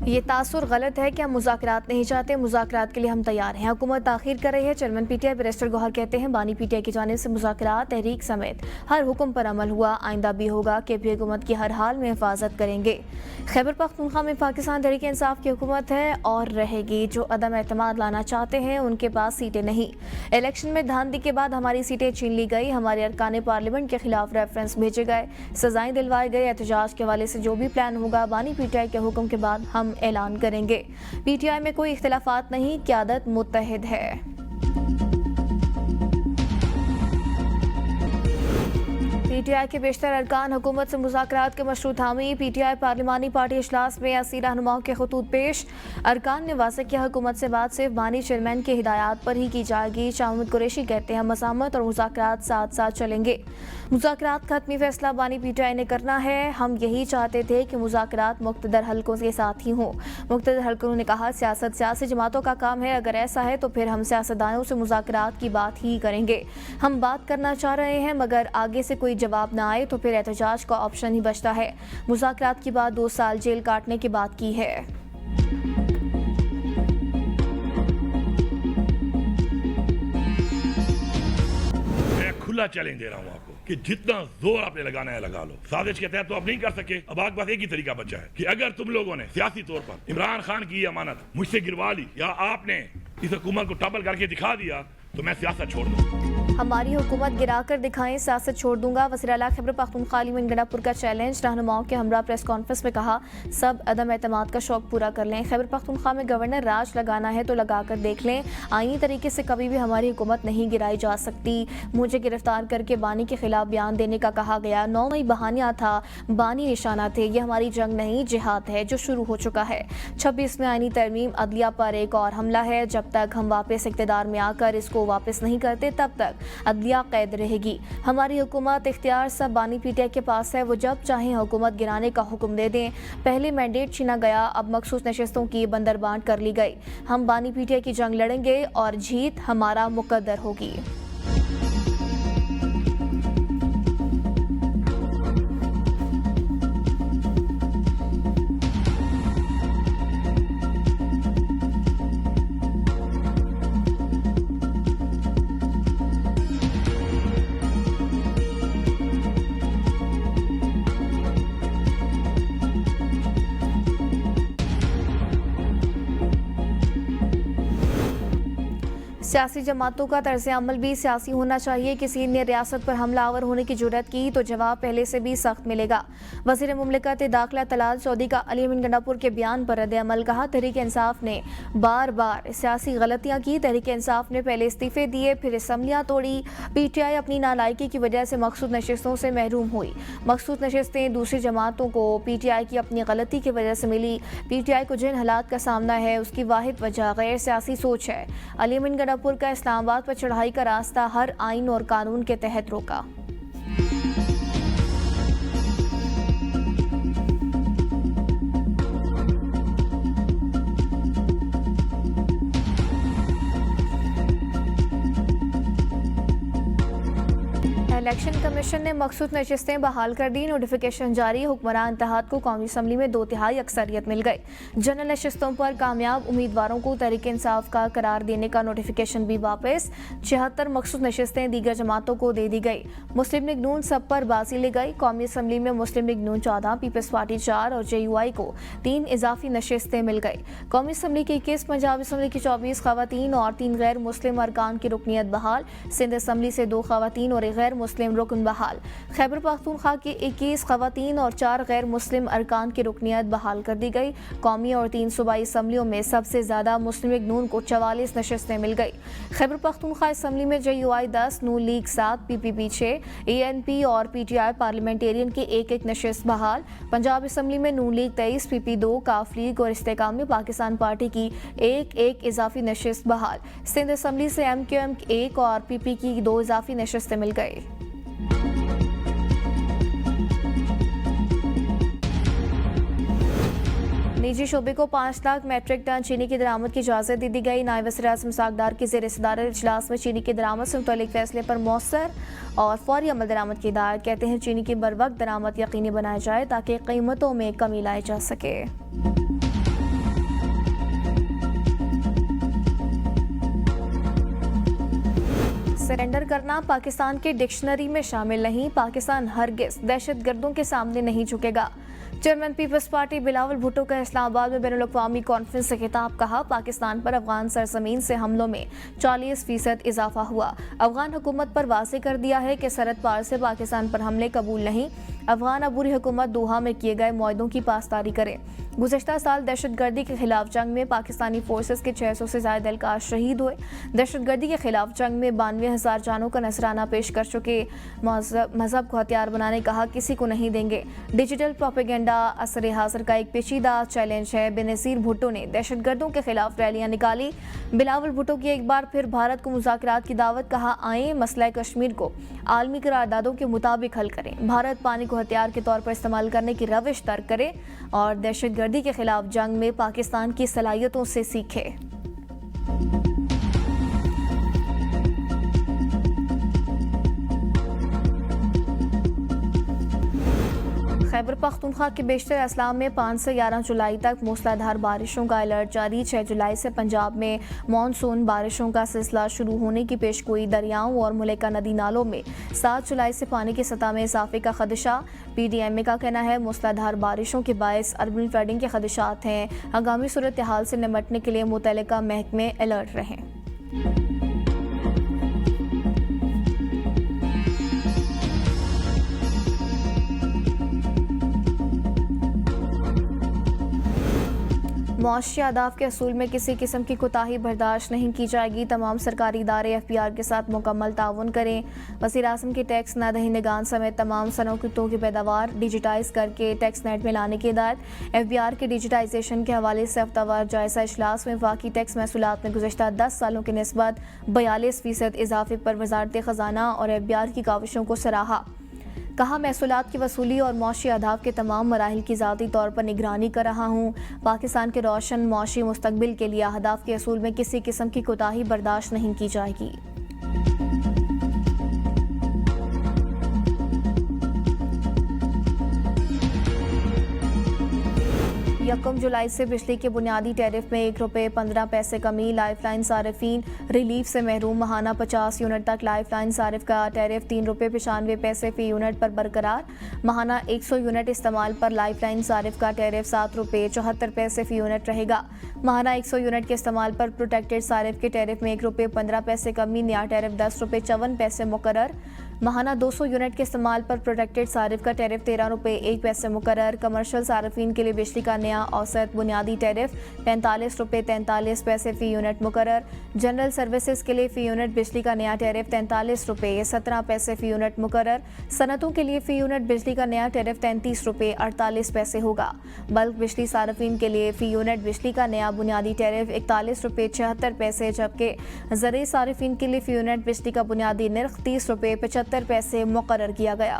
ये तासुर गलत है कि हम मुज़ाकरात नहीं चाहते, मुज़ाकरात के लिए हम तैयार हैं। हुकूमत ताख़ीर कर रही है। चेयरमैन पीटीआई बैरिस्टर गौहर कहते हैं बानी पीटीआई की जानिब से मुज़ाकरात तहरीक समेत हर हुक्म पर अमल हुआ, आइंदा भी होगा। केपी हुकूमत की हर हाल में हिफाजत करेंगे। खैबर पख्तूनख्वा में पाकिस्तान तहरीक इंसाफ की हुकूमत है और रहेगी। जो अदम एतमाद लाना चाहते हैं उनके पास सीटें नहीं। इलेक्शन में धांधली के बाद हमारी सीटें छीन ली गई, हमारे अरकान पार्लियामेंट के खिलाफ रेफरेंस भेजे गए, सजाएं दिलवाए गए। एहतजाज के हवाले से जो भी प्लान होगा बानी पीटीआई के हुक्म के बाद हम ऐलान करेंगे। पीटीआई में कोई इख्तिलाफात नहीं, क़यादत मुत्तहिद है। पीटीआई के बेशतर अरकान हुकूमत से मुज़ाकरात के मशरूत हामी। पीटीआई पार्लिमानी पार्टी इजलास में 80 रहनुमाओं के खतूत पेश। अरकान ने वाज़ेह किया हुकूमत से बात सिर्फ बानी चेयरमैन की हिदायत पर ही की जाएगी। शाह महमूद कुरैशी कहते हैं मज़ामत और मुज़ाकरात साथ साथ चलेंगे। मुज़ाकरात का हतमी फैसला बानी पीटीआई ने करना है। हम यही चाहते थे कि मुज़ाकरात मुक़्तदर हलकों के साथ ही हों। मुक़्तदर हलकों ने कहा सियासत सियासी जमातों का काम है, अगर ऐसा है तो फिर हम सियासतदानों से मुज़ाकरात की बात ही करेंगे। हम बात करना चाह रहे हैं मगर आगे से कोई जवाब ना आए तो फिर एहतजाज का ऑप्शन ही बचता है। मुज़ाकरात की बात 2 साल जेल काटने की बात की है। खुला चैलेंज दे रहा हूं आपको कि जितना जोर आपने लगाना है लगा लो। साजिश के तहत तो आप नहीं कर सके, अब आपके पास एक ही तरीका बचा है कि अगर तुम लोगों ने सियासी तौर पर इमरान खान की अमानत मुझसे गिरवा ली या आपने इस हुकूमत को टबल करके दिखा दिया तो मैं सियासत छोड़ दूँ। हमारी हुकूमत गिराकर दिखाएं, सियासत छोड़ दूंगा। वज़ीर आला खैबर पख्तूनख्वा अली मोइन गंडापुर का चैलेंज। रहनुमाओं के हमरा प्रेस कॉन्फ्रेंस में कहा सब अदम एतमाद का शौक पूरा कर लें। खैबर पख्तूनख्वा में गवर्नर राज लगाना है तो लगा कर देख लें। आईनी तरीके से कभी भी हमारी हुकूमत नहीं गिराई जा सकती। मुझे गिरफ्तार करके बानी के खिलाफ बयान देने का कहा गया। 9 मई बहानिया था, बानी निशाना थे। ये हमारी जंग नहीं जिहाद है जो शुरू हो चुका है। 26 में आईनी तरमीम अदलिया पर एक और हमला है। जब तक हम वापस इक़्तिदार में आकर इसको वापस नहीं करते तब तक अदलिया कैद रहेगी। हमारी हुकूमत इख्तियार सब बानी पीटीआई के पास है, वो जब चाहें हुकूमत गिराने का हुक्म दे दें। पहले मैंडेट छीना गया, अब मखसूस नशिस्तों की बंदरबांट कर ली गई। हम बानी पीटीआई की जंग लड़ेंगे और जीत हमारा मुकद्दर होगी। सियासी जमातों का तर्ज अमल भी सियासी होना चाहिए। किसी ने रियासत पर हमलावर होने की जुर्रत की तो जवाब पहले से भी सख्त मिलेगा। वज़ीर मुमलिकत दाखिला तलाल सऊदी का अली मोइन गंडापुर के बयान पर रद्द अमल। कहा तहरीक इंसाफ ने बार बार सियासी गलतियां की। तहरीक इंसाफ ने पहले इस्तीफे दिए, फिर असम्बलियां तोड़ी। पीटीआई अपनी नालायकी की वजह से मखसूस नशिस्तों से महरूम हुई। मखसूस नशिस्तें दूसरी जमातों को पीटीआई की अपनी गलती की वजह से मिली। पीटीआई को जिन हालात का सामना है उसकी वाहिद वजह गैर सियासी सोच है। अली मोइन गंडापुर का इस्लामाबाद पर चढ़ाई का रास्ता हर आइन और कानून के तहत रोका। इलेक्शन कमीशन ने मखसूस नशिस्तें बहाल कर दी। नोटिफिकेशन जारी। हुक्मरान इत्तेहाद को कौमी असम्बली में 2/3 अक्सरियत मिल गई। जनरल नशिस्तों पर कामयाब उम्मीदवारों को तहरीक इंसाफ का करार देने का नोटिफिकेशन भी वापस। 76 मखसूस नशिस्तें दीगर जमातों को दे दी गई। मुस्लिम लीग नून सब पर बाजी ले गई। कौमी असम्बली में मुस्लिम लीग नून 14, पीपल्स पार्टी 4 और JUI को 3 इजाफी नशिस्तें मिल गई। कौमी असम्बली की 21, पंजाब असम्बली की 24 खवातीन और 3 गैर मुस्लिम अरकान की रुकनीत बहाल। सिंध असम्बली से 2 खवातीन और 1 गैर मुस्लिम रुकन बहाल। खैबर पख्तूनख्वा की 21 खवातीन और 4 गैर मुस्लिम अरकान की रुकनीत बहाल कर दी गई। कौमी और 3 सूबाई असम्बलियों में सबसे ज्यादा मुस्लिम लीग नून को 44 नशिस्तें मिल गई। खैबर पख्तूनख्वा असम्बली में JUI 10, नून लीग 7, PPP 6, ANP और PTI पार्लियामेंटेरियन की 1-1 नशिस्त बहाल। पंजाब असम्बली में नून लीग 23, PP 2, काफ लीग और इस्तेकाम में पाकिस्तान पार्टी की 1-1 इजाफी नशिस्त बहाल। सिंध असम्बली से MQM 1 और PP की 2 इजाफी नशिस्तें मिल गई। निजी शोबे को 5 लाख मैट्रिक टन चीनी की दरामद की इजाज़त दे दी गई। नायब वज़ीर-ए-आज़म सागदार की ज़ेर सदारत इजलास में चीनी की दरामद से मुतल्लिक फैसले पर मौसर और फौरी अमल दरामद की हिदायत। कहते हैं चीनी की बर वक्त दरामद यकीनी बनाया जाए ताकि कीमतों में कमी लाई जा सके। सरेंडर करना पाकिस्तान के डिक्शनरी में शामिल नहीं। पाकिस्तान हरगिज़ दहशतगर्दों के सामने नहीं झुकेगा। चेयरमैन पीपल्स पार्टी बिलावल भुट्टो का इस्लामाबाद में बैनुल-अक़वामी कॉन्फ्रेंस से खिताब। कहा, पाकिस्तान पर अफगान सरजमीन से हमलों में 40% इजाफा हुआ। अफगान हुकूमत पर वाज़ेह कर दिया है कि सरहद पार से पाकिस्तान पर हमले कबूल नहीं। अफगान अबूरी हुकूमत दोहा में किए गए मुआहदों की पासदारी करे। गुज़श्ता साल दहशतगर्दी के खिलाफ जंग में पाकिस्तानी फोर्सेस के 600 से ज़ायद एहलकार शहीद हुए। दहशतगर्दी के खिलाफ जंग में 92,000 जानों का नजराना पेश कर चुके मजहब को हथियार बनाने कहा, किसी को नहीं देंगे। डिजिटल प्रोपेगेंडा असर हाज़िर का एक पेचीदा चैलेंज है। बेनज़ीर भुट्टो ने दहशतगर्दों के खिलाफ रैलियां निकाली। बिलावल भुट्टो की एक बार फिर भारत को मुज़ाकरात की दावत। कहा, आए मसला कश्मीर को आलमी करारदादों के मुताबिक हल करें। भारत पानी को हथियार के तौर पर इस्तेमाल करने की रविश तर्क करे और दहशतगर्दी के खिलाफ जंग में पाकिस्तान की सलाहियतों से सीखे। खैबर पख्तूनख्वा के बेशतर अजला में 5 से 11 जुलाई तक मूसलाधार बारिशों का अलर्ट जारी। 6 जुलाई से पंजाब में मानसून बारिशों का सिलसिला शुरू होने की पेशगोई। दरियाओं और मुलेका नदी नालों में 7 जुलाई से पानी की सतह में इजाफे का खदशा। PDMA का कहना है, मूसलाधार बारिशों के बायस अर्बन फ्लडिंग के खदशात हैं। आगामी सूरत हाल से निपटने के लिए मुतल्लिका महकमे अलर्ट रहें। मुआशी आदाब के असूल में किसी किस्म की कोताही बर्दाश्त नहीं की जाएगी। तमाम सरकारी इदारे FBR के साथ मुकम्मल ताउन करें। वज़ीर-ए-आज़म की टैक्स नादहिंदगान समेत तमाम सनअतों की पैदावार डिजिटाइज करके टैक्स नेट में लाने की हिदायत। FBR के डिजिटाइजेशन के हवाले से हफ्तावार जायजा इजलास में वफाकी टैक्स महसूलात में गुज़श्ता 10 सालों की निस्बत 42% इजाफे पर वज़ारत ख़ज़ाना और FBR की काविशों को सराहा। कहा, महसूलात की वसूली और मुआशी आदाब के तमाम मराहिल की ज़ाती तौर पर निगरानी कर रहा हूँ। पाकिस्तान के रोशन मुआशी मुस्तकबिल के लिए अहदाफ के असूल में किसी किस्म की कोताही बर्दाश्त नहीं की जाएगी। 1 जुलाई से बिजली के बुनियादी टैरिफ में ₹1.15 कमी। लाइफलाइन सारिफीन रिलीफ से महरूम। माहाना 50 यूनिट तक लाइफलाइन सारिफ का टैरिफ ₹3.95 फ़ी यूनिट पर बरकरार। माहाना 100 यूनिट इस्तेमाल पर लाइफलाइन सारिफ का टैरिफ ₹7.74 फ़ी यूनिट रहेगा। माहाना 100 यूनिट के इस्तेमाल पर प्रोटेक्टेड सारिफ के टैरिफ में ₹1.15 कमी। नया टैरिफ ₹10.54 मुकर्रर। माहाना 200 यूनिट के इस्तेमाल पर प्रोटेक्टेड सारिफ का टैरिफ ₹13.01 मुकर्रर। कमर्शियल सारिफीन के लिए बिजली का नया औसत बुनियादी टैरिफ ₹45.43 फ़ी यूनिट मुकर्रर। जनरल सर्विसेज के लिए फ़ी यूनिट बिजली का नया टैरिफ ₹43.17 फ़ी यूनिट मुकर्रर। सनतों के लिए फ़ी यूनिट बिजली का नया टैरिफ ₹33.48 होगा। बल्क बिजली सारिफीन के लिए फ़ी यूनिट बिजली का नया बुनियादी टैरिफ ₹41.76, जबकि ज़रूरी सारिफीन के लिए फ़ी यूनिट बिजली का बुनियादी निर्ख ₹30.75 मुकर्रर किया गया।